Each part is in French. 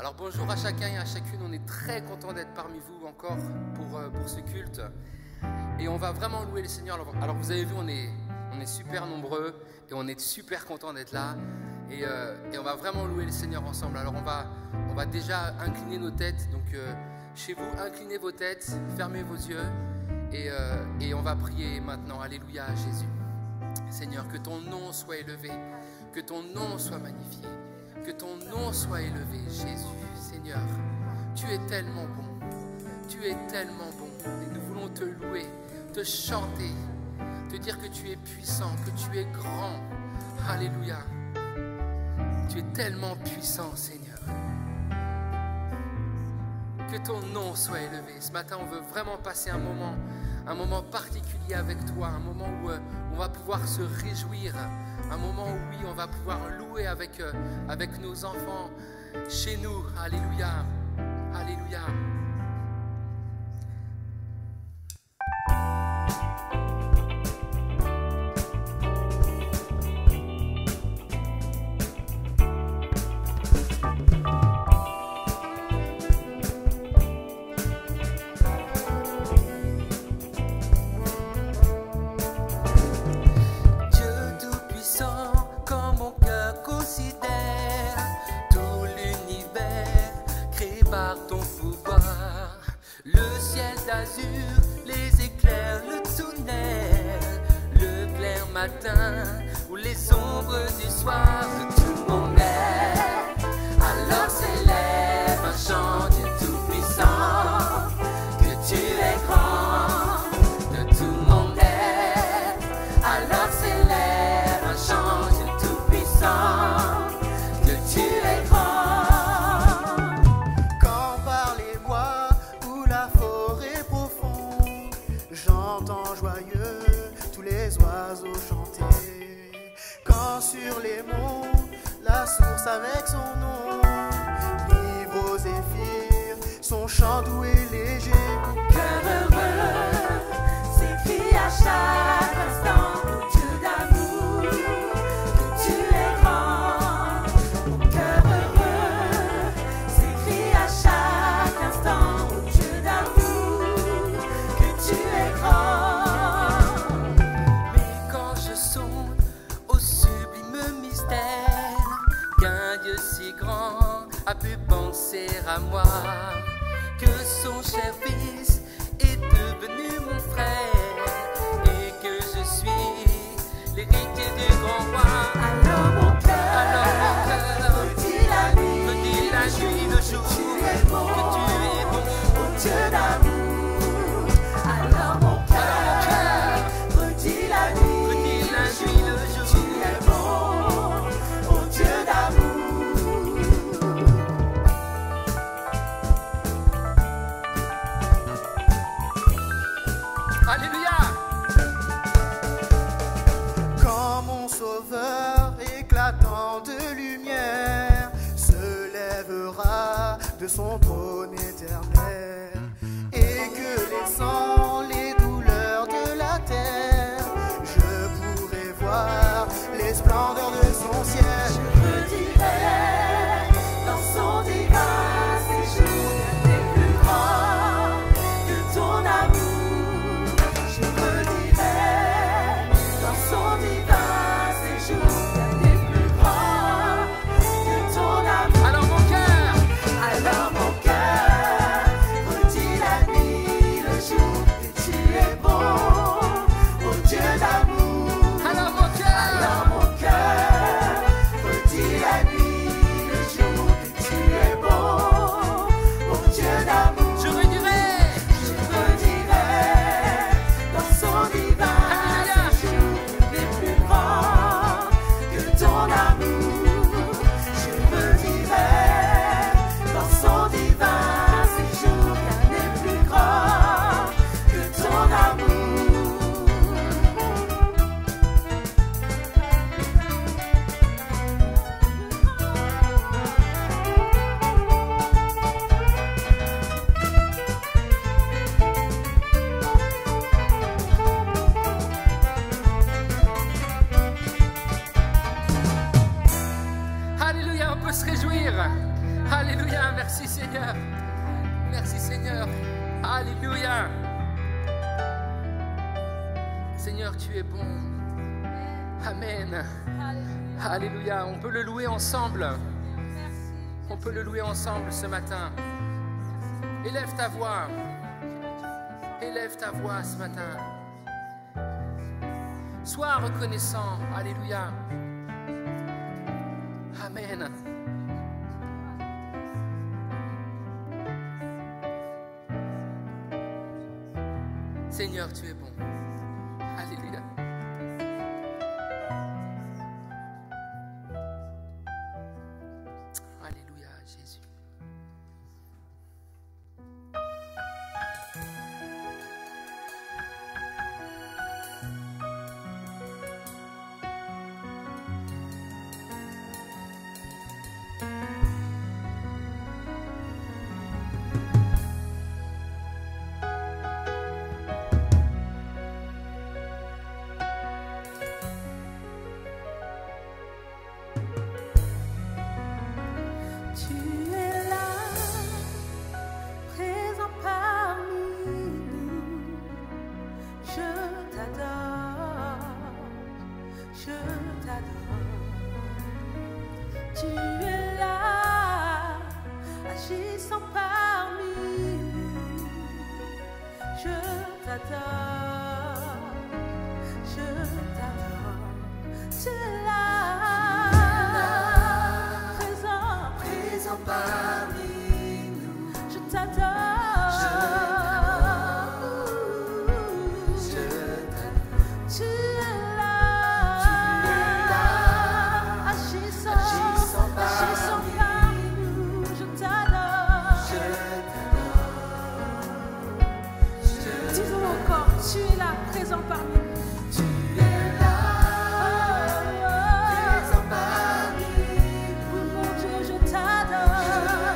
Alors bonjour à chacun et à chacune, on est très content d'être parmi vous encore pour ce culte. Et on va vraiment louer le Seigneur. Alors vous avez vu, on est super nombreux et on est super content d'être là. Et on va vraiment louer le Seigneur ensemble. Alors on va déjà incliner nos têtes. Donc chez vous, inclinez vos têtes, fermez vos yeux. Et on va prier maintenant. Alléluia à Jésus. Seigneur, que ton nom soit élevé, que ton nom soit magnifié. Que ton nom soit élevé, Jésus. Seigneur, tu es tellement bon. Tu es tellement bon. Et nous voulons te louer, te chanter, te dire que tu es puissant, que tu es grand. Alléluia. Tu es tellement puissant, Seigneur. Que ton nom soit élevé. Ce matin, on veut vraiment passer un moment particulier avec toi, un moment où on va pouvoir se réjouir, un moment où oui, on va pouvoir louer avec nos enfants chez nous. Alléluia, alléluia. Les éclairs, le tunnel, le clair matin ou les ombres du soir, de tout mon être. Alors s'élève un chant du Tout-Puissant, que tu es grand, de tout mon être. Alors s'élève un chant du Tout-Puissant, que tu es grand. Oiseaux chanter, quand sur les monts, la source avec son nom, livre aux zéphyrs, son chant doux et léger. Cœur heureux, s'écrie à chaque instant, Dieu d'amour, que tu es grand. Mon cœur heureux, s'écrie à chaque instant, Dieu d'amour, que tu es grand. A pu penser à moi, que son cher fils est devenu mon frère et que je suis l'héritier du grand roi. Alors mon cœur, redis la nuit, le jour, que tu es bon, oh Dieu d'amour. Alors mon cœur, redis la nuit, le jour, tu es bon, oh Dieu d'amour. Alléluia! Quand mon sauveur éclatant de lumière se lèvera de son trône éternel et que laissant les douleurs de la terre, je pourrai voir les splendeurs de son ciel. Je redirai dans son divin séjour des plus grands que ton amour. Je redirai dans son divin séjour des plus grands que ton amour. Alors mon cœur, alors mon cœur, Alléluia, merci Seigneur. Merci Seigneur. Alléluia. Seigneur, tu es bon. Amen. Alléluia. On peut le louer ensemble. On peut le louer ensemble ce matin. Élève ta voix. Élève ta voix ce matin. Sois reconnaissant. Alléluia. Amen. Seigneur, tu es bon. Alléluia. Alléluia, Jésus. Présent parmi nous, mon Dieu, je t'adore.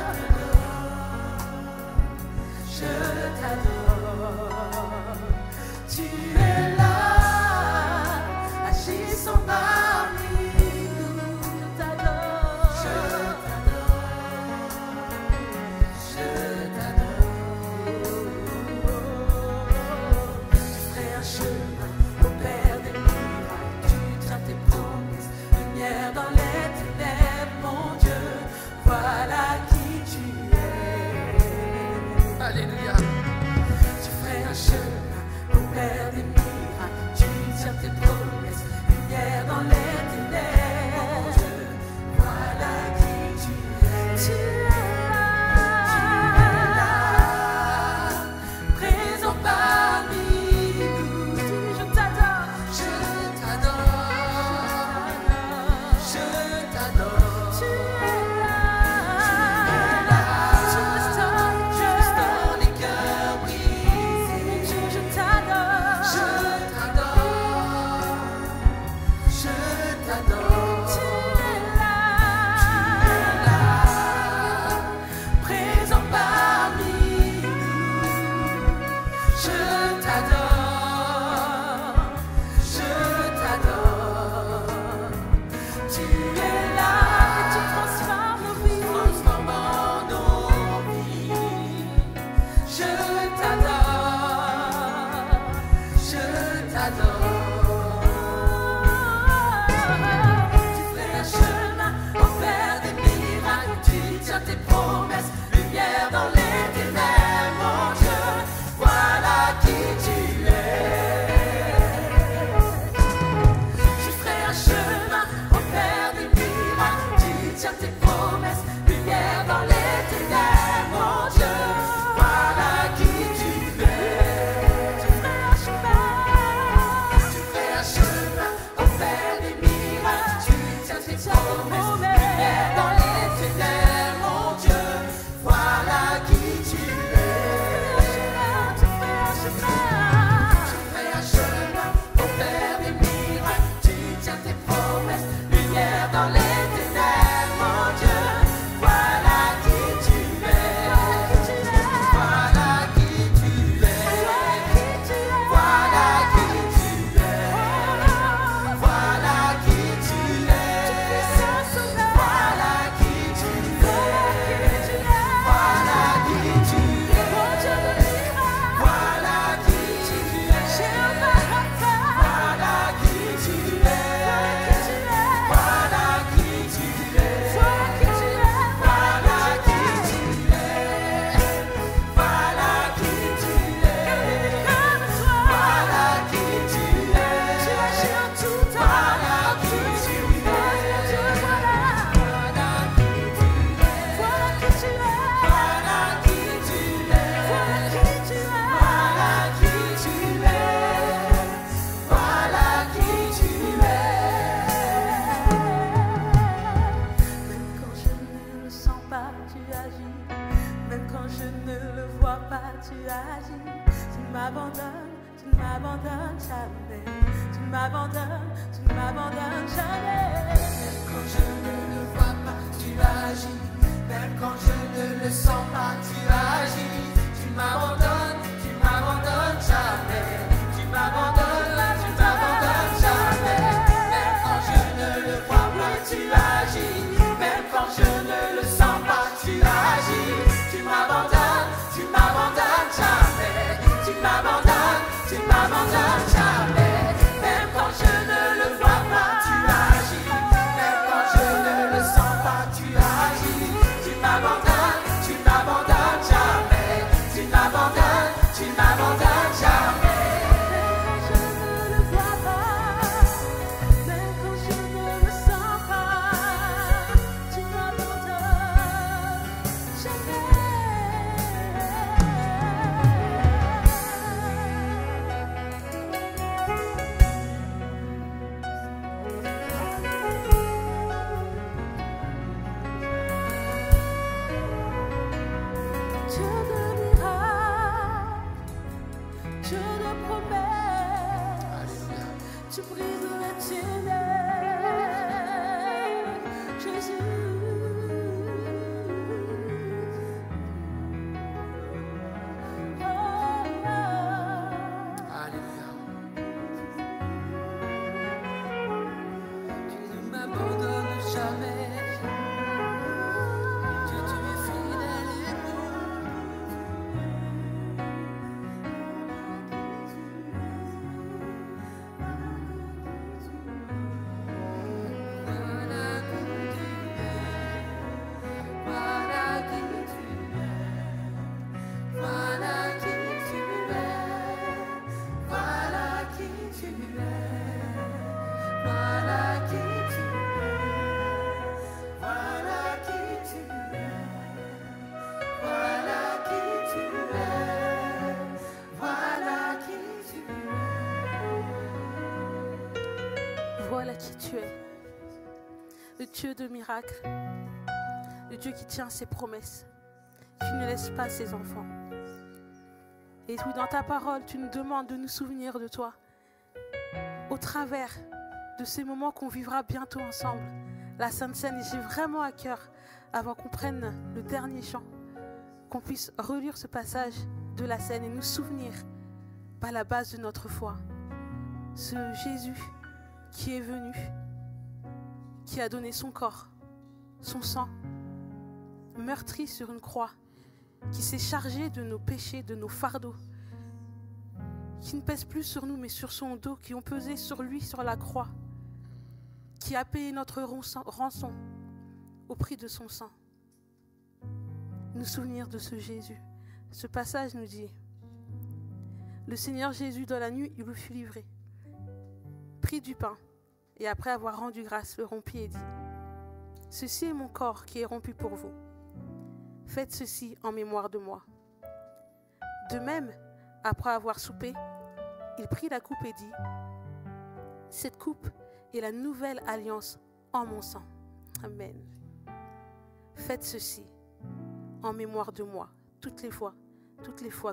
tu agis. Même quand je ne le vois pas, tu agis. Tu ne m'abandonnes jamais. Tu ne m'abandonnes jamais. Même quand je ne le vois pas, tu agis. Même quand je ne le sens pas, tu agis. Tu m'abandonnes jamais. Tu m'abandonnes jamais. Même quand je ne le vois pas, tu agis. Même quand je ne le sens pas, tu agis. Tu m'abandonnes jamais. Tu m'abandonnes jamais. Même quand je ne le vois pas, tu agis. Même quand je ne le sens pas, tu agis. Tu m'abandonnes jamais. Tu m'abandonnes jamais. Même quand je ne le sens pas, tu m'abandonnes jamais. Dieu de miracles, Dieu de promesses, Alléluia. tu brises les ténèbres, Jésus. Oh, oh. Alléluia. Tu ne m'abandonnes jamais. Dieu, tu es fidèle et bon. Voilà qui tu es. Voilà qui tu es. Voilà qui tu es. Voilà qui tu es. Voilà qui tu es. Voilà qui tu es. Voilà qui tu es. Voilà qui tu es, le Dieu de miracles, le Dieu qui tient ses promesses, qui ne laisse pas ses enfants. Et oui, dans ta parole, tu nous demandes de nous souvenir de toi, au travers de ces moments qu'on vivra bientôt ensemble, la Sainte Seine. Et j'ai vraiment à cœur, avant qu'on prenne le dernier chant, qu'on puisse relire ce passage de la Seine et nous souvenir par la base de notre foi. Ce Jésus qui est venu, qui a donné son corps, son sang, meurtri sur une croix, qui s'est chargé de nos péchés, de nos fardeaux, qui ne pèse plus sur nous mais sur son dos, qui ont pesé sur lui sur la croix, qui a payé notre rançon au prix de son sang. Nous souvenir de ce Jésus. Ce passage nous dit: le Seigneur Jésus, dans la nuit, il fut livré, prit du pain, et après avoir rendu grâce, le rompit et dit: ceci est mon corps qui est rompu pour vous. Faites ceci en mémoire de moi. De même, après avoir soupé, il prit la coupe et dit: cette coupe est la nouvelle alliance en mon sang. Amen. Faites ceci en mémoire de moi, toutes les fois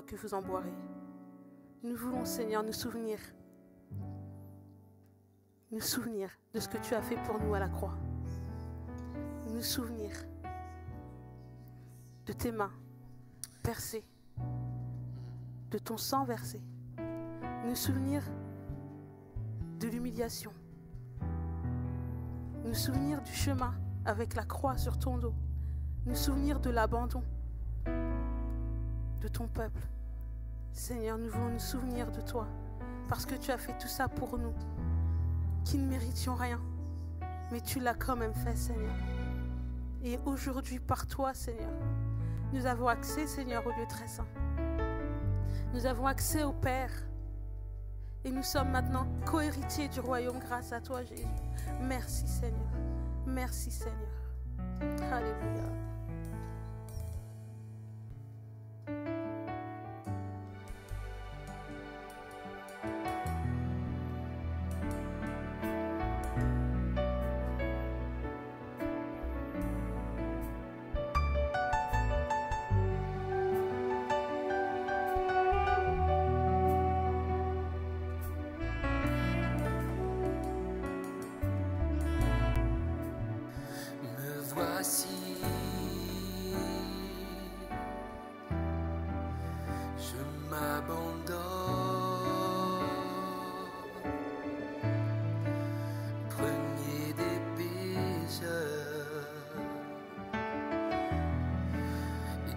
que vous en boirez. Nous voulons, Seigneur, nous souvenir de ce que tu as fait pour nous à la croix. Nous souvenir de tes mains percées, de ton sang versé. Nous souvenir de l'humiliation. Nous souvenir du chemin avec la croix sur ton dos. Nous souvenir de l'abandon de ton peuple. Seigneur, nous voulons nous souvenir de toi, parce que tu as fait tout ça pour nous, qui ne méritions rien, mais tu l'as quand même fait, Seigneur. Et aujourd'hui, par toi, Seigneur, nous avons accès, Seigneur, au lieu très saint. Nous avons accès au Père. Et nous sommes maintenant co-héritiers du royaume grâce à toi, Jésus. Merci, Seigneur. Merci, Seigneur. Alléluia.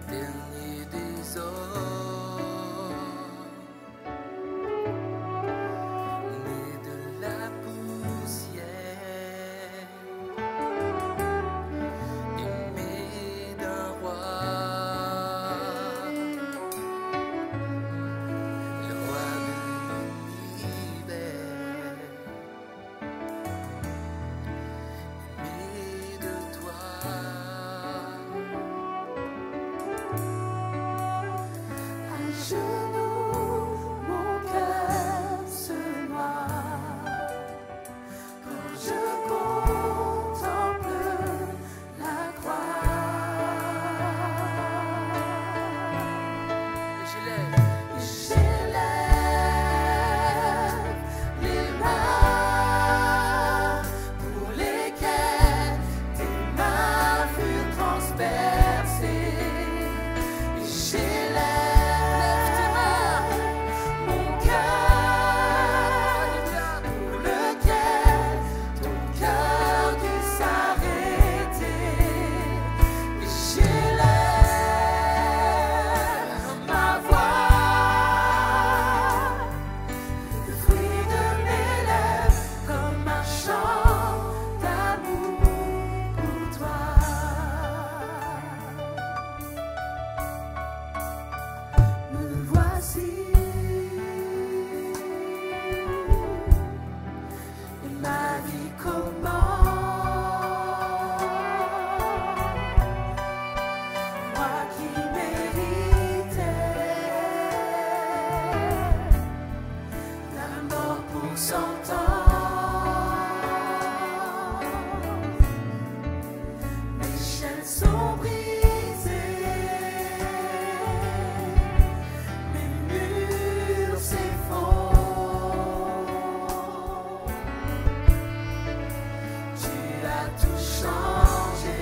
dernier des hommes, né de la poussière, aimé d'un roi, le roi de l'univers, aimé de toi. À genoux, mon cœur se noie quand je contemple la croix. J'élève J'élève les mains pour lesquelles tes mains furent transpercées. J'élève mon cœur pour lequel ton cœur dut s'arrêter. J'élève ma voix, le fruit de mes lèvres, comme un chant d'amour pour toi. Me voici, et ma vie commence. Moi qui méritais la mort pour 100 ans, mes chaînes sont brisées, mes murs s'effondrent. Tu as tout changé.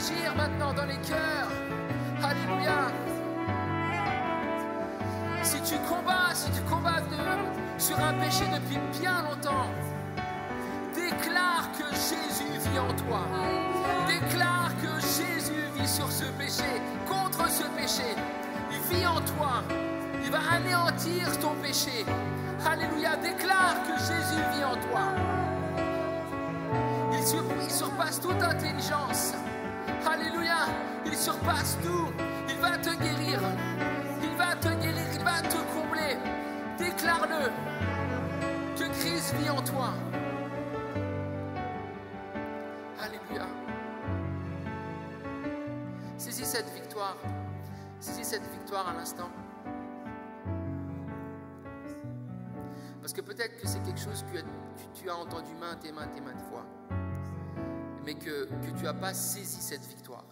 agir maintenant dans les cœurs. Alléluia. Si tu combats sur un péché depuis bien longtemps, déclare que Jésus vit en toi. Déclare que Jésus vit sur ce péché, contre ce péché. Il vit en toi. Il va anéantir ton péché. Alléluia. Déclare que Jésus vit en toi. Il surpasse toute intelligence. Alléluia. Il surpasse tout. Il va te guérir. Il va te guérir. Il va te combler. Déclare-le. Que Christ vit en toi. Alléluia. Saisis cette victoire. Saisis cette victoire à l'instant. Parce que peut-être que c'est quelque chose que tu as entendu maintes et maintes fois, mais que tu n'as pas saisi cette victoire.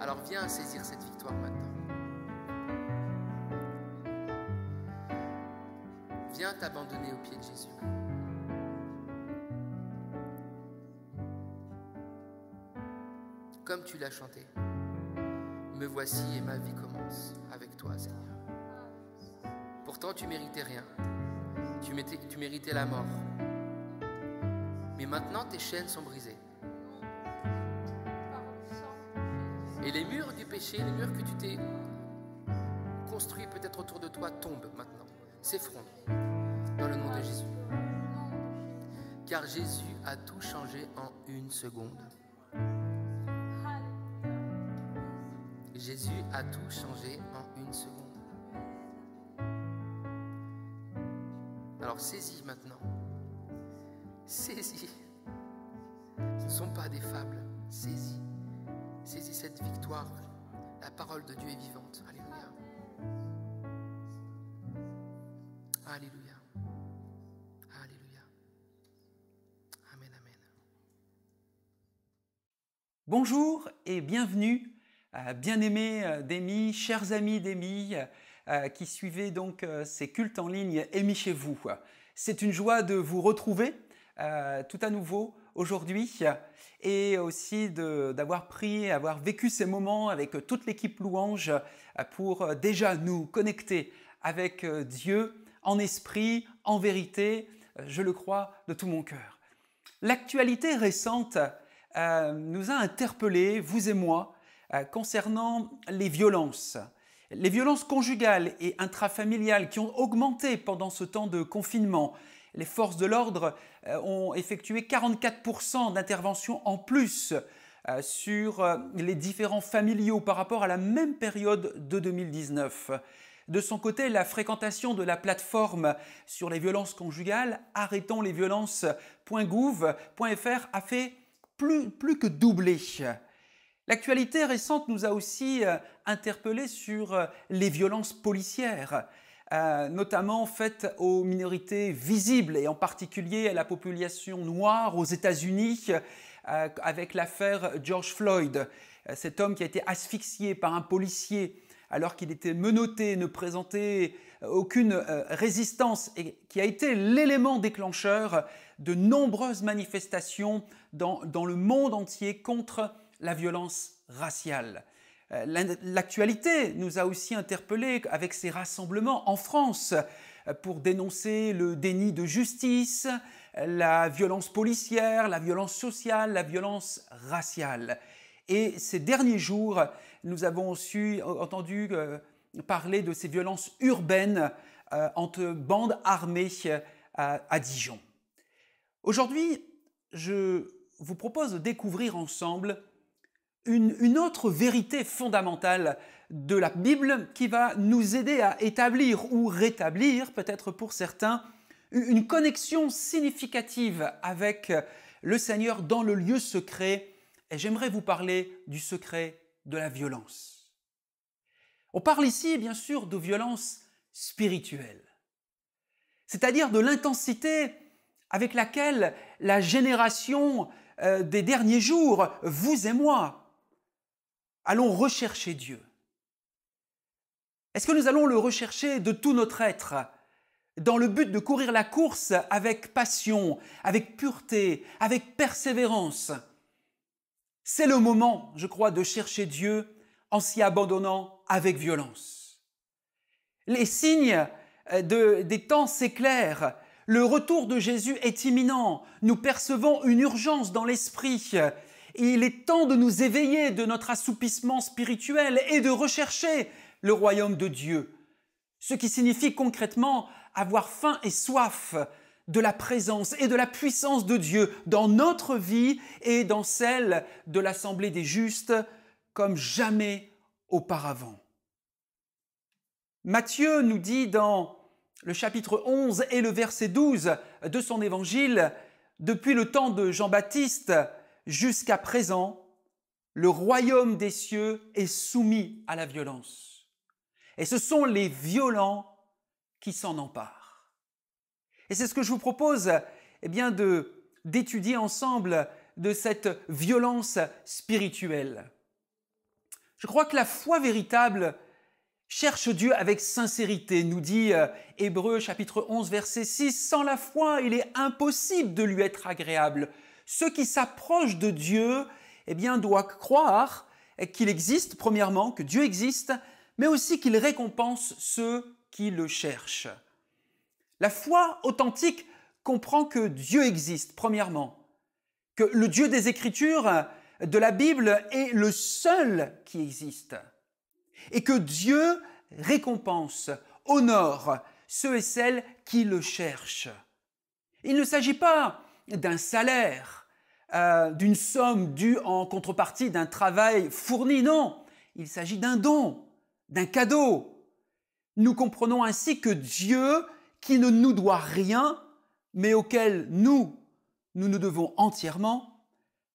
Alors viens saisir cette victoire maintenant. Viens t'abandonner aux pieds de Jésus. Comme tu l'as chanté. Me voici et ma vie commence avec toi, Seigneur. Pourtant, tu méritais rien. Tu méritais la mort. Mais maintenant, tes chaînes sont brisées. Et les murs du péché, les murs que tu t'es construits peut-être autour de toi tombent maintenant, s'effondrent dans le nom de Jésus. Car Jésus a tout changé en une seconde. Jésus a tout changé en une seconde. Alors saisis maintenant. Saisis. Ce ne sont pas des fables. Saisis. Saisis cette victoire. La parole de Dieu est vivante. Alléluia. Alléluia. Alléluia. Amen, amen. Bonjour et bienvenue, bien-aimés d'Amy, chers amis d'Amy, qui suivez donc ces cultes en ligne Amy chez vous. C'est une joie de vous retrouver tout à nouveau aujourd'hui et aussi d'avoir vécu ces moments avec toute l'équipe Louange pour déjà nous connecter avec Dieu en esprit, en vérité, je le crois de tout mon cœur. L'actualité récente nous a interpellés, vous et moi, concernant les violences conjugales et intrafamiliales qui ont augmenté pendant ce temps de confinement. Les forces de l'ordre ont effectué 44% d'interventions en plus sur les différents familiaux par rapport à la même période de 2019. De son côté, la fréquentation de la plateforme sur les violences conjugales, arrêtonslesviolences.gouv.fr, a fait plus que doubler. L'actualité récente nous a aussi interpellés sur les violences policières, notamment faites aux minorités visibles et en particulier à la population noire aux États-Unis avec l'affaire George Floyd, cet homme qui a été asphyxié par un policier alors qu'il était menotté, ne présentait aucune résistance et qui a été l'élément déclencheur de nombreuses manifestations dans le monde entier contre la violence raciale. L'actualité nous a aussi interpellés avec ces rassemblements en France pour dénoncer le déni de justice, la violence policière, la violence sociale, la violence raciale. Et ces derniers jours, nous avons entendu parler de ces violences urbaines entre bandes armées à Dijon. Aujourd'hui, je vous propose de découvrir ensemble une autre vérité fondamentale de la Bible qui va nous aider à établir ou rétablir, peut-être pour certains, une connexion significative avec le Seigneur dans le lieu secret. Et j'aimerais vous parler du secret de la violence. On parle ici, bien sûr, de violence spirituelle, c'est-à-dire de l'intensité avec laquelle la génération des derniers jours, vous et moi, allons rechercher Dieu. Est-ce que nous allons le rechercher de tout notre être, dans le but de courir la course avec passion, avec pureté, avec persévérance, C'est le moment, je crois, de chercher Dieu en s'y abandonnant avec violence. Les signes des temps s'éclairent. Le retour de Jésus est imminent. Nous percevons une urgence dans l'esprit. Il est temps de nous éveiller de notre assoupissement spirituel et de rechercher le royaume de Dieu. Ce qui signifie concrètement avoir faim et soif de la présence et de la puissance de Dieu dans notre vie et dans celle de l'Assemblée des justes comme jamais auparavant. Matthieu nous dit dans le chapitre 11 et le verset 12 de son évangile, depuis le temps de Jean-Baptiste jusqu'à présent, le royaume des cieux est soumis à la violence. Et ce sont les violents qui s'en emparent. Et c'est ce que je vous propose d'étudier ensemble de cette violence spirituelle. Je crois que la foi véritable cherche Dieu avec sincérité, nous dit Hébreux chapitre 11 verset 6. Sans la foi, il est impossible de lui être agréable. Ceux qui s'approchent de Dieu doivent croire qu'il existe, premièrement, que Dieu existe, mais aussi qu'il récompense ceux qui le cherchent. La foi authentique comprend que Dieu existe, premièrement, que le Dieu des Écritures, de la Bible, est le seul qui existe, et que Dieu récompense, honore ceux et celles qui le cherchent. Il ne s'agit pas d'un salaire, d'une somme due en contrepartie d'un travail fourni, non, il s'agit d'un don, d'un cadeau. Nous comprenons ainsi que Dieu, qui ne nous doit rien, mais auquel nous nous devons entièrement,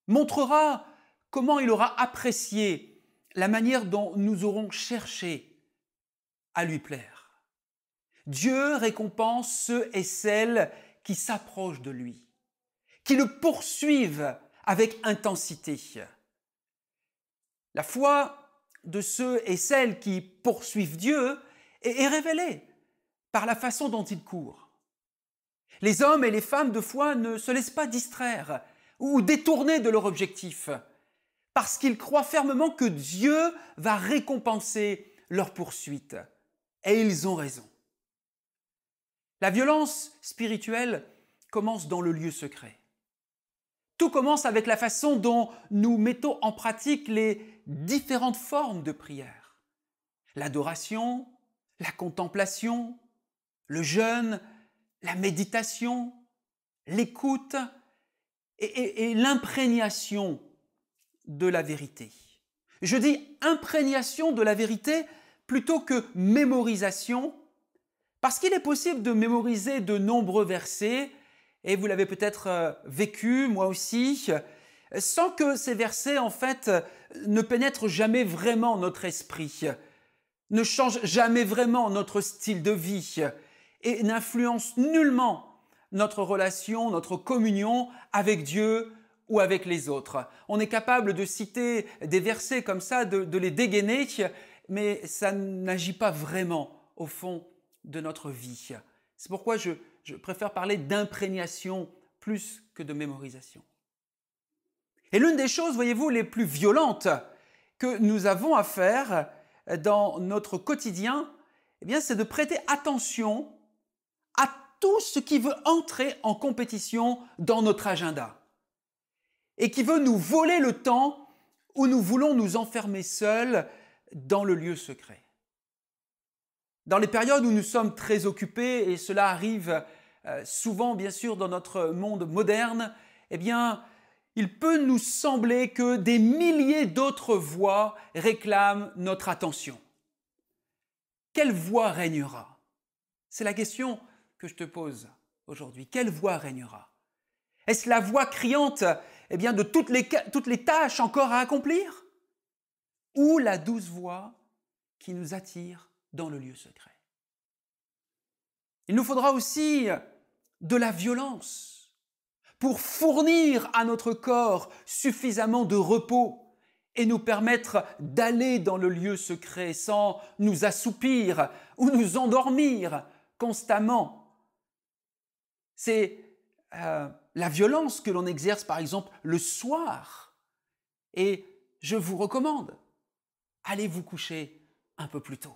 montrera comment il aura apprécié la manière dont nous aurons cherché à lui plaire. Dieu récompense ceux et celles qui s'approchent de lui, qui le poursuivent avec intensité. La foi de ceux et celles qui poursuivent Dieu est révélée par la façon dont ils courent. Les hommes et les femmes de foi ne se laissent pas distraire ou détourner de leur objectif, parce qu'ils croient fermement que Dieu va récompenser leur poursuite. Et ils ont raison. La violence spirituelle commence dans le lieu secret. Tout commence avec la façon dont nous mettons en pratique les différentes formes de prière. L'adoration, la contemplation, le jeûne, la méditation, l'écoute et l'imprégnation de la vérité. Je dis imprégnation de la vérité plutôt que mémorisation, parce qu'il est possible de mémoriser de nombreux versets, et vous l'avez peut-être vécu, moi aussi, sans que ces versets, en fait, ne pénètrent jamais vraiment notre esprit, ne changent jamais vraiment notre style de vie, et n'influencent nullement notre relation, notre communion avec Dieu ou avec les autres. On est capable de citer des versets comme ça, de les dégainer, mais ça n'agit pas vraiment au fond de notre vie. C'est pourquoi je préfère parler d'imprégnation plus que de mémorisation. Et l'une des choses, voyez-vous, les plus violentes que nous avons à faire dans notre quotidien, c'est de prêter attention à tout ce qui veut entrer en compétition dans notre agenda et qui veut nous voler le temps où nous voulons nous enfermer seuls dans le lieu secret. Dans les périodes où nous sommes très occupés, et cela arrive souvent bien sûr dans notre monde moderne, il peut nous sembler que des milliers d'autres voix réclament notre attention. Quelle voix régnera? C'est la question que je te pose aujourd'hui. Quelle voix régnera? Est-ce la voix criante de toutes les tâches encore à accomplir? Ou la douce voix qui nous attire dans le lieu secret? Il nous faudra aussi de la violence pour fournir à notre corps suffisamment de repos et nous permettre d'aller dans le lieu secret sans nous assoupir ou nous endormir constamment. C'est la violence que l'on exerce par exemple le soir Et je vous recommande, allez vous coucher un peu plus tôt.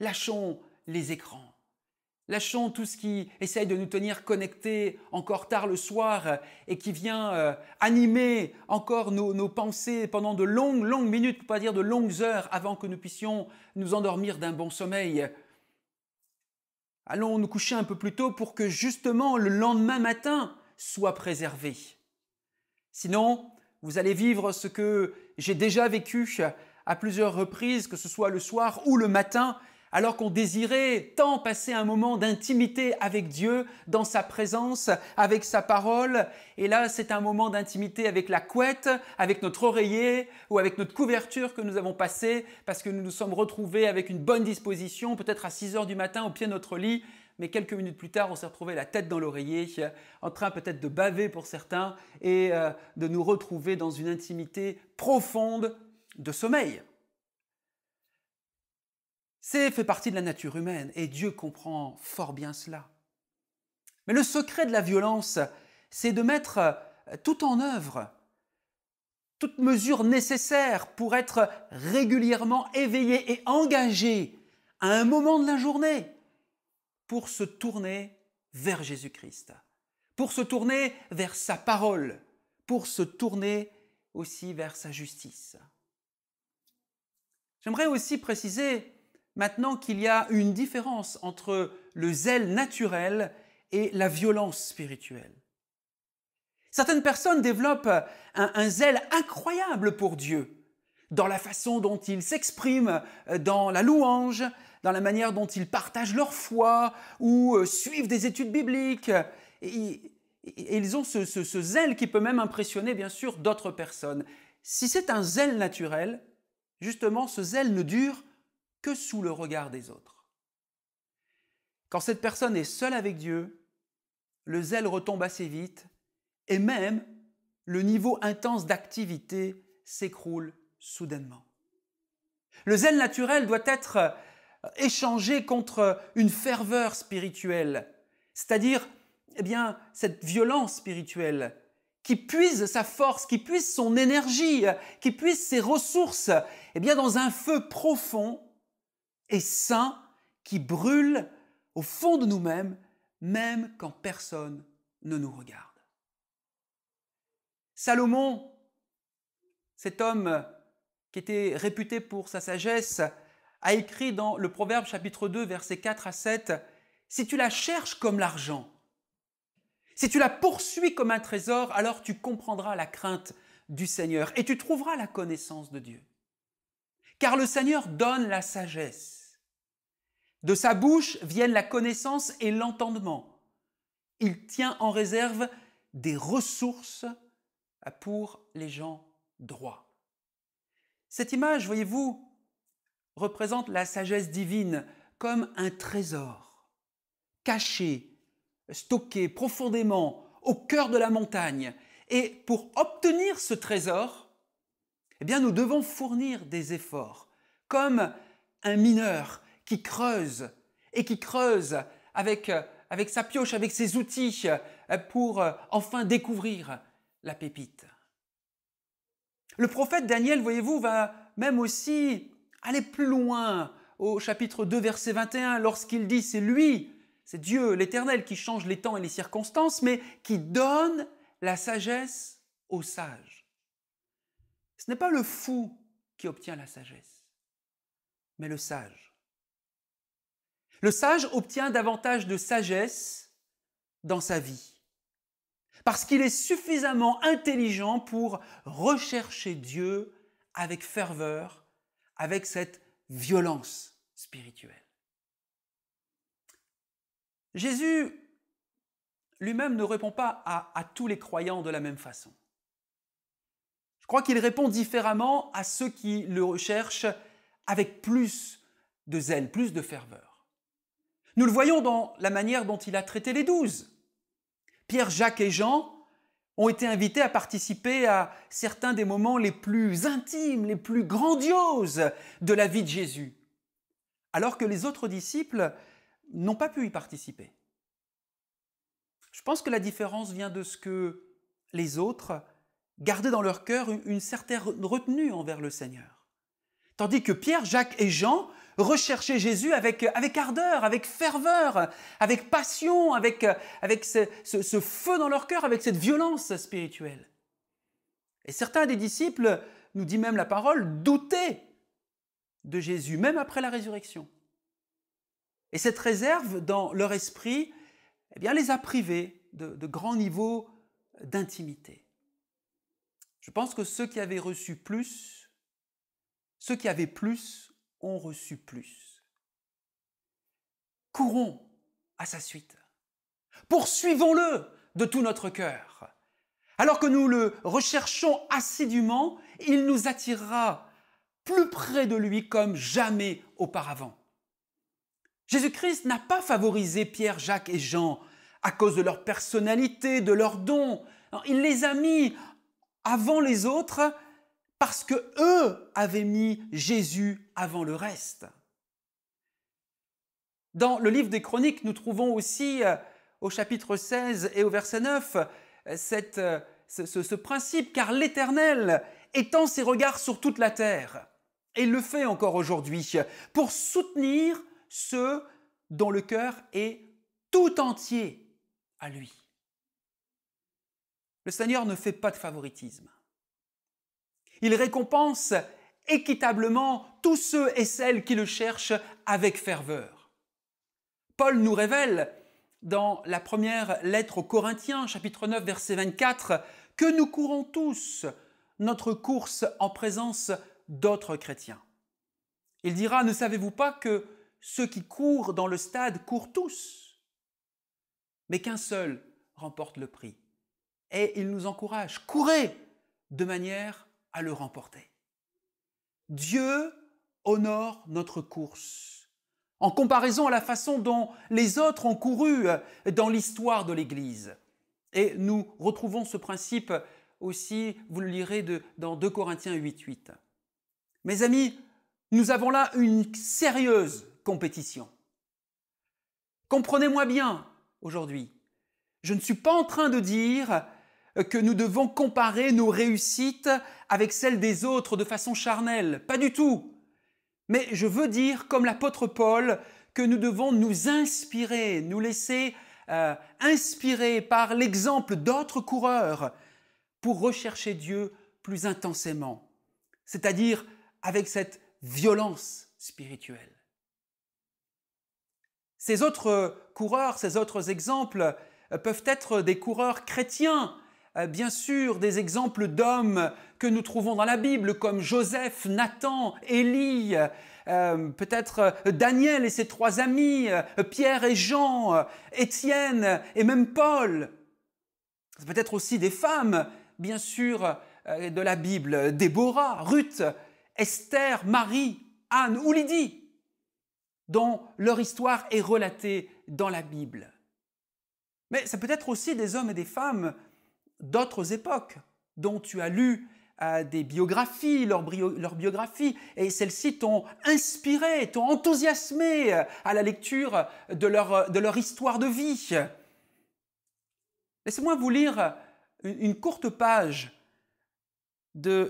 Lâchons les écrans. Lâchons tout ce qui essaye de nous tenir connectés encore tard le soir et qui vient animer encore nos pensées pendant de longues minutes, pour ne pas dire de longues heures, avant que nous puissions nous endormir d'un bon sommeil. Allons nous coucher un peu plus tôt pour que justement le lendemain matin soit préservé. Sinon, vous allez vivre ce que j'ai déjà vécu à plusieurs reprises, que ce soit le soir ou le matin, alors qu'on désirait tant passer un moment d'intimité avec Dieu, dans sa présence, avec sa parole. Et là, c'est un moment d'intimité avec la couette, avec notre oreiller ou avec notre couverture que nous avons passée parce que nous nous sommes retrouvés avec une bonne disposition, peut-être à 6 heures du matin au pied de notre lit. Mais quelques minutes plus tard, on s'est retrouvé la tête dans l'oreiller, en train peut-être de baver pour certains et de nous retrouver dans une intimité profonde de sommeil. C'est fait partie de la nature humaine et Dieu comprend fort bien cela. Mais le secret de la violence, c'est de mettre tout en œuvre, toute mesure nécessaire pour être régulièrement éveillé et engagé à un moment de la journée pour se tourner vers Jésus-Christ, pour se tourner vers sa parole, pour se tourner aussi vers sa justice. J'aimerais aussi préciser maintenant qu'il y a une différence entre le zèle naturel et la violence spirituelle. Certaines personnes développent un zèle incroyable pour Dieu, dans la façon dont ils s'expriment, dans la louange, dans la manière dont ils partagent leur foi ou suivent des études bibliques. Et ils ont ce zèle qui peut même impressionner bien sûr d'autres personnes. Si c'est un zèle naturel, justement ce zèle ne dure que sous le regard des autres. Quand cette personne est seule avec Dieu, le zèle retombe assez vite et même le niveau intense d'activité s'écroule soudainement. Le zèle naturel doit être échangé contre une ferveur spirituelle, c'est-à-dire cette violence spirituelle qui puise sa force, qui puise son énergie, qui puise ses ressources dans un feu profond et saint qui brûle au fond de nous-mêmes, même quand personne ne nous regarde. Salomon, cet homme qui était réputé pour sa sagesse, a écrit dans le Proverbe chapitre 2, versets 4 à 7, « Si tu la cherches comme l'argent, si tu la poursuis comme un trésor, alors tu comprendras la crainte du Seigneur et tu trouveras la connaissance de Dieu. Car le Seigneur donne la sagesse. De sa bouche viennent la connaissance et l'entendement. Il tient en réserve des ressources pour les gens droits. » Cette image, voyez-vous, représente la sagesse divine comme un trésor, caché, stocké profondément au cœur de la montagne. Et pour obtenir ce trésor, nous devons fournir des efforts, comme un mineur qui creuse et qui creuse avec sa pioche, avec ses outils pour enfin découvrir la pépite. Le prophète Daniel, voyez-vous, va même aussi aller plus loin au chapitre 2, verset 21, lorsqu'il dit « C'est lui, c'est Dieu, l'Éternel, qui change les temps et les circonstances, mais qui donne la sagesse aux sages. » Ce n'est pas le fou qui obtient la sagesse, mais le sage. Le sage obtient davantage de sagesse dans sa vie, parce qu'il est suffisamment intelligent pour rechercher Dieu avec ferveur, avec cette violence spirituelle. Jésus lui-même ne répond pas à tous les croyants de la même façon. Je crois qu'il répond différemment à ceux qui le recherchent avec plus de zèle, plus de ferveur. Nous le voyons dans la manière dont il a traité les 12. Pierre, Jacques et Jean ont été invités à participer à certains des moments les plus intimes, les plus grandioses de la vie de Jésus, alors que les autres disciples n'ont pas pu y participer. Je pense que la différence vient de ce que les autres gardaient dans leur cœur une certaine retenue envers le Seigneur. Tandis que Pierre, Jacques et Jean recherchaient Jésus avec ardeur, avec ferveur, avec passion, avec ce feu dans leur cœur, avec cette violence spirituelle. Et certains des disciples, nous dit même la parole, doutaient de Jésus, même après la résurrection. Et cette réserve dans leur esprit, eh bien, les a privés de grands niveaux d'intimité. Je pense que ceux qui avaient reçu plus, ceux qui avaient plus ont reçu plus. Courons à sa suite. Poursuivons-le de tout notre cœur. Alors que nous le recherchons assidûment, il nous attirera plus près de lui comme jamais auparavant. Jésus-Christ n'a pas favorisé Pierre, Jacques et Jean à cause de leur personnalité, de leurs dons. Non, il les a mis avant les autres parce que eux avaient mis Jésus avant le reste. Dans le livre des Chroniques, nous trouvons aussi au chapitre 16 et au verset 9 ce principe, car l'Éternel étend ses regards sur toute la terre, et il le fait encore aujourd'hui, pour soutenir ceux dont le cœur est tout entier à lui. Le Seigneur ne fait pas de favoritisme. Il récompense équitablement tous ceux et celles qui le cherchent avec ferveur. Paul nous révèle dans la première lettre aux Corinthiens, chapitre 9, verset 24, que nous courons tous notre course en présence d'autres chrétiens. Il dira, ne savez-vous pas que ceux qui courent dans le stade courent tous, mais qu'un seul remporte le prix. Et il nous encourage, courez de manière à le remporter. Dieu honore notre course en comparaison à la façon dont les autres ont couru dans l'histoire de l'Église. Et nous retrouvons ce principe aussi, vous le lirez dans 2 Corinthiens 8:8. Mes amis, nous avons là une sérieuse compétition. Comprenez-moi bien aujourd'hui, je ne suis pas en train de dire que nous devons comparer nos réussites avec celles des autres de façon charnelle, pas du tout. Mais je veux dire, comme l'apôtre Paul, que nous devons nous inspirer, nous laisser inspirer par l'exemple d'autres coureurs pour rechercher Dieu plus intensément, c'est-à-dire avec cette violence spirituelle. Ces autres coureurs, ces autres exemples peuvent être des coureurs chrétiens, bien sûr, des exemples d'hommes que nous trouvons dans la Bible, comme Joseph, Nathan, Élie, peut-être Daniel et ses 3 amis, Pierre et Jean, Étienne et même Paul. Peut-être aussi des femmes, bien sûr, de la Bible, Déborah, Ruth, Esther, Marie, Anne ou Lydie, dont leur histoire est relatée dans la Bible. Mais ça peut être aussi des hommes et des femmes d'autres époques, dont tu as lu des biographies, leurs biographies, et celles-ci t'ont inspiré, t'ont enthousiasmé à la lecture de leur histoire de vie. Laissez-moi vous lire une courte page d'un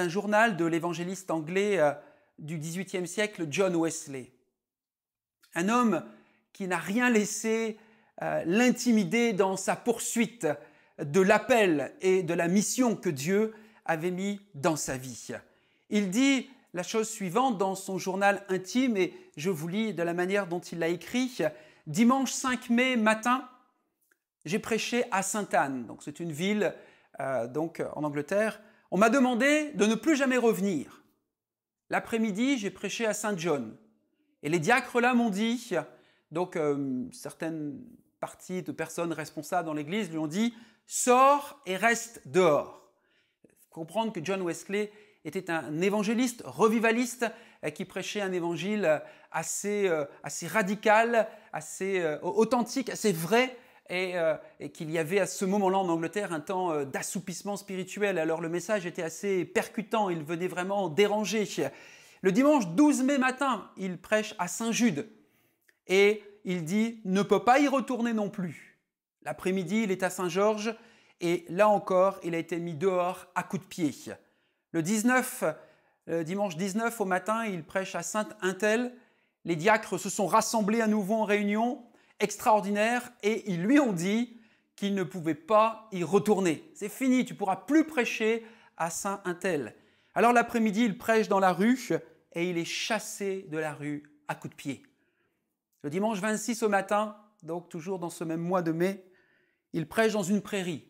journal de l'évangéliste anglais du XVIIIe siècle, John Wesley. Un homme qui n'a rien laissé l'intimider dans sa poursuite de l'appel et de la mission que Dieu avait mis dans sa vie. Il dit la chose suivante dans son journal intime, et je vous lis de la manière dont il l'a écrit. « Dimanche 5 mai matin, j'ai prêché à Sainte-Anne. » Donc c'est une ville en Angleterre. « On m'a demandé de ne plus jamais revenir. L'après-midi, j'ai prêché à Saint-John. Et les diacres là m'ont dit, donc certaines parties de personnes responsables dans l'Église lui ont dit « Sors et reste dehors ». Il faut comprendre que John Wesley était un évangéliste, revivaliste, qui prêchait un évangile assez radical, assez authentique, assez vrai, et qu'il y avait à ce moment-là en Angleterre un temps d'assoupissement spirituel. Alors le message était assez percutant, il venait vraiment déranger. Le dimanche 12 mai matin, il prêche à Saint-Jude et il dit « ne peut pas y retourner non plus ». L'après-midi, il est à Saint-Georges et là encore, il a été mis dehors à coups de pied. Le dimanche 19 au matin, il prêche à Sainte-Untel. Les diacres se sont rassemblés à nouveau en réunion extraordinaire et ils lui ont dit qu'il ne pouvait pas y retourner. C'est fini, tu ne pourras plus prêcher à Saint-Untel. Alors l'après-midi, il prêche dans la rue et il est chassé de la rue à coups de pied. Le dimanche 26 au matin, donc toujours dans ce même mois de mai, il prêche dans une prairie.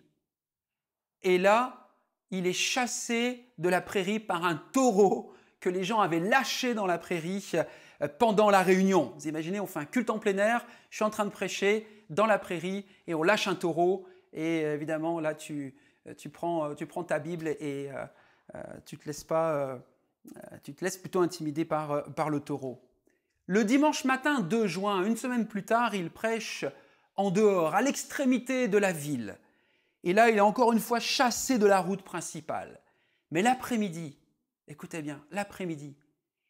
Et là, il est chassé de la prairie par un taureau que les gens avaient lâché dans la prairie pendant la réunion. Vous imaginez, on fait un culte en plein air, je suis en train de prêcher dans la prairie et on lâche un taureau. Et évidemment, là, tu prends ta Bible et tu te laisses plutôt intimider par le taureau. Le dimanche matin 2 juin, une semaine plus tard, il prêche en dehors, à l'extrémité de la ville. Et là, il est encore une fois chassé de la route principale. Mais l'après-midi, écoutez bien, l'après-midi,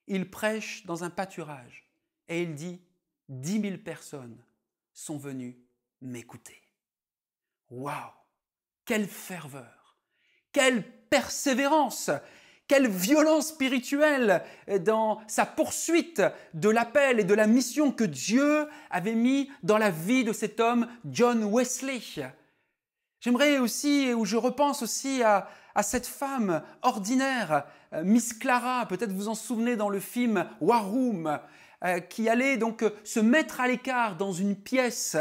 il prêche dans un pâturage et il dit « 10 000 personnes sont venues m'écouter ». Waouh! Quelle ferveur! Quelle persévérance! Quelle violence spirituelle dans sa poursuite de l'appel et de la mission que Dieu avait mis dans la vie de cet homme, John Wesley. J'aimerais aussi, ou je repense aussi à cette femme ordinaire, Miss Clara, peut-être vous en souvenez dans le film War Room, qui allait donc se mettre à l'écart dans une pièce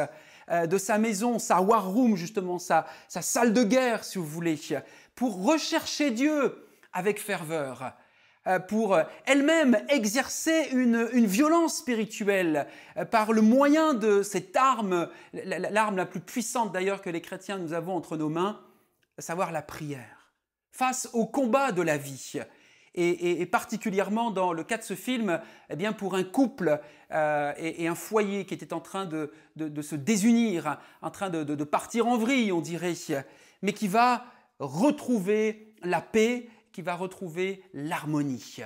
de sa maison, sa War Room justement, sa salle de guerre si vous voulez, pour rechercher Dieu avec ferveur, pour elle-même exercer une violence spirituelle par le moyen de cette arme, l'arme la plus puissante d'ailleurs que les chrétiens nous avons entre nos mains, à savoir la prière, face au combat de la vie. Et particulièrement dans le cas de ce film, eh bien pour un couple et un foyer qui était en train de se désunir, en train de partir en vrille, on dirait, mais qui va retrouver la paix, qui va retrouver l'harmonie.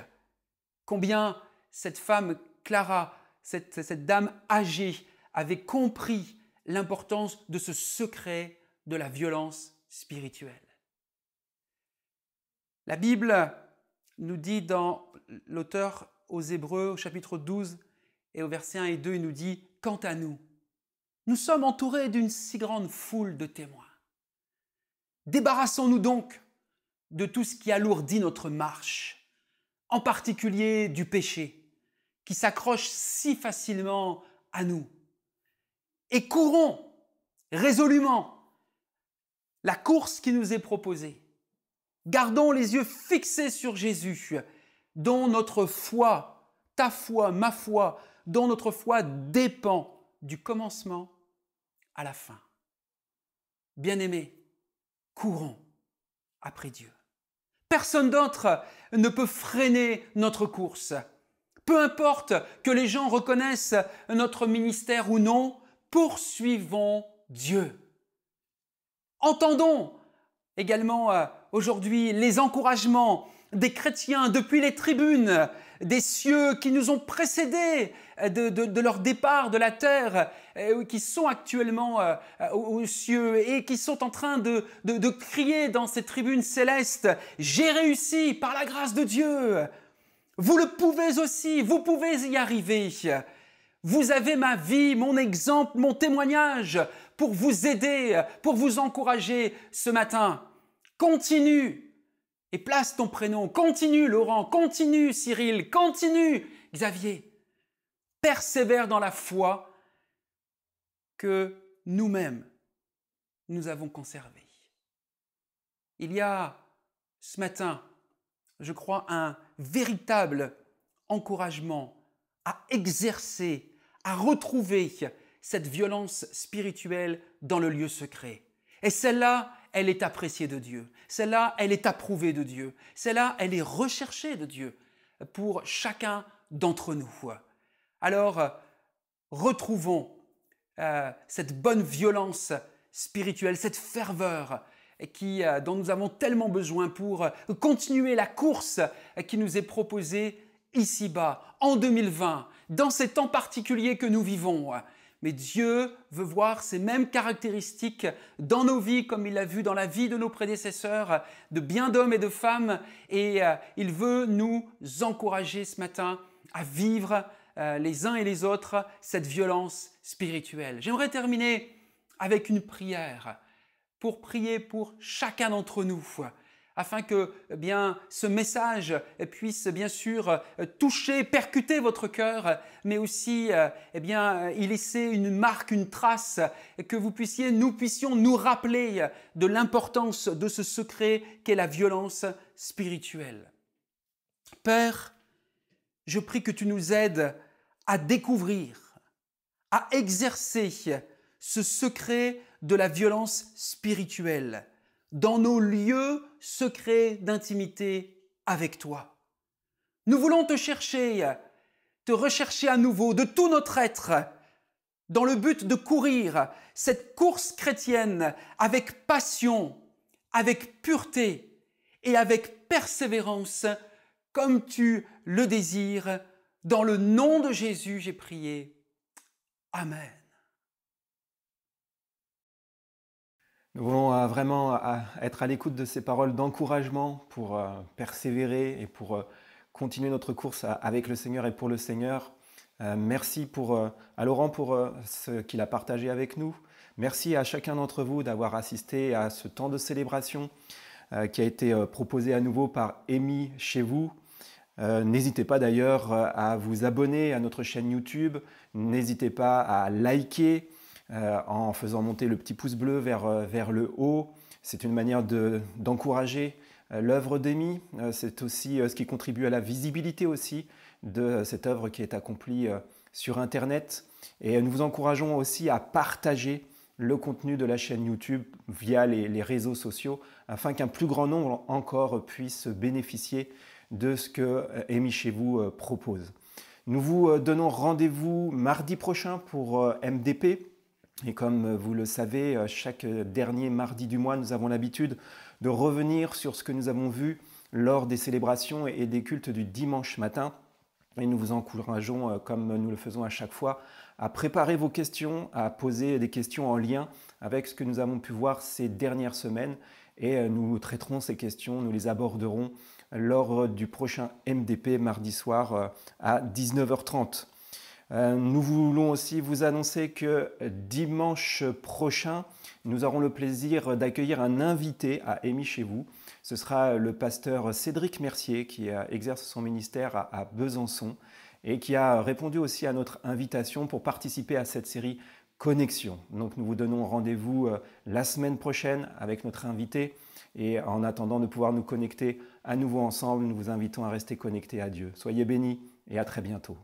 Combien cette femme Clara, cette dame âgée, avait compris l'importance de ce secret de la violence spirituelle. La Bible nous dit dans l'auteur aux Hébreux, au chapitre 12 et au verset 1 et 2, il nous dit « Quant à nous, nous sommes entourés d'une si grande foule de témoins. Débarrassons-nous donc de tout ce qui alourdit notre marche, en particulier du péché, qui s'accroche si facilement à nous. Et courons résolument la course qui nous est proposée. Gardons les yeux fixés sur Jésus, dont notre foi, ta foi, ma foi, dont notre foi dépend du commencement à la fin. Bien-aimés, courons après Dieu. Personne d'autre ne peut freiner notre course. Peu importe que les gens reconnaissent notre ministère ou non, poursuivons Dieu. Entendons également aujourd'hui les encouragements des chrétiens depuis les tribunes, des cieux qui nous ont précédés de leur départ de la terre, qui sont actuellement aux cieux et qui sont en train de crier dans ces tribunes célestes « J'ai réussi par la grâce de Dieu !» Vous le pouvez aussi, vous pouvez y arriver. Vous avez ma vie, mon exemple, mon témoignage pour vous aider, pour vous encourager ce matin. Continue et place ton prénom. Continue Laurent, continue Cyril, continue Xavier. Persévère dans la foi que nous-mêmes, nous avons conservée. Il y a ce matin, je crois, un véritable encouragement à exercer, à retrouver cette violence spirituelle dans le lieu secret. Et celle-là, elle est appréciée de Dieu. Celle-là, elle est approuvée de Dieu. Celle-là, elle est recherchée de Dieu pour chacun d'entre nous. Alors, retrouvons cette bonne violence spirituelle, cette ferveur dont nous avons tellement besoin pour continuer la course qui nous est proposée ici-bas, en 2020, dans ces temps particuliers que nous vivons. Mais Dieu veut voir ces mêmes caractéristiques dans nos vies, comme il l'a vu dans la vie de nos prédécesseurs, de bien d'hommes et de femmes. Et il veut nous encourager ce matin à vivre les uns et les autres cette violence spirituelle. J'aimerais terminer avec une prière pour prier pour chacun d'entre nous, afin que ce message puisse bien sûr toucher, percuter votre cœur, mais aussi y laisser une marque, une trace, et que nous puissions nous rappeler de l'importance de ce secret qu'est la violence spirituelle. Père, je prie que tu nous aides à découvrir, à exercer ce secret de la violence spirituelle dans nos lieux secrets d'intimité avec toi. Nous voulons te rechercher à nouveau de tout notre être, dans le but de courir cette course chrétienne avec passion, avec pureté et avec persévérance, comme tu le désires. Dans le nom de Jésus, j'ai prié. Amen. Nous voulons vraiment être à l'écoute de ces paroles d'encouragement pour persévérer et pour continuer notre course avec le Seigneur et pour le Seigneur. Merci à Laurent pour ce qu'il a partagé avec nous. Merci à chacun d'entre vous d'avoir assisté à ce temps de célébration qui a été proposé à nouveau par Amy chez vous. N'hésitez pas d'ailleurs à vous abonner à notre chaîne YouTube. N'hésitez pas à liker en faisant monter le petit pouce bleu vers le haut. C'est une manière d'encourager l'œuvre d'Amy. C'est aussi ce qui contribue à la visibilité aussi de cette œuvre qui est accomplie sur Internet. Et nous vous encourageons aussi à partager le contenu de la chaîne YouTube via les réseaux sociaux afin qu'un plus grand nombre encore puisse bénéficier de ce que Amy chez vous propose. Nous vous donnons rendez-vous mardi prochain pour MDP. Et comme vous le savez, chaque dernier mardi du mois, nous avons l'habitude de revenir sur ce que nous avons vu lors des célébrations et des cultes du dimanche matin. Et nous vous encourageons, comme nous le faisons à chaque fois, à préparer vos questions, à poser des questions en lien avec ce que nous avons pu voir ces dernières semaines. Et nous traiterons ces questions, nous les aborderons lors du prochain MDP mardi soir à 19h30. Nous voulons aussi vous annoncer que dimanche prochain, nous aurons le plaisir d'accueillir un invité à Amy chez vous. Ce sera le pasteur Cédric Mercier qui exerce son ministère à Besançon et qui a répondu aussi à notre invitation pour participer à cette série Connexion. Donc nous vous donnons rendez-vous la semaine prochaine avec notre invité et en attendant de pouvoir nous connecter à nouveau ensemble, nous vous invitons à rester connectés à Dieu. Soyez bénis et à très bientôt.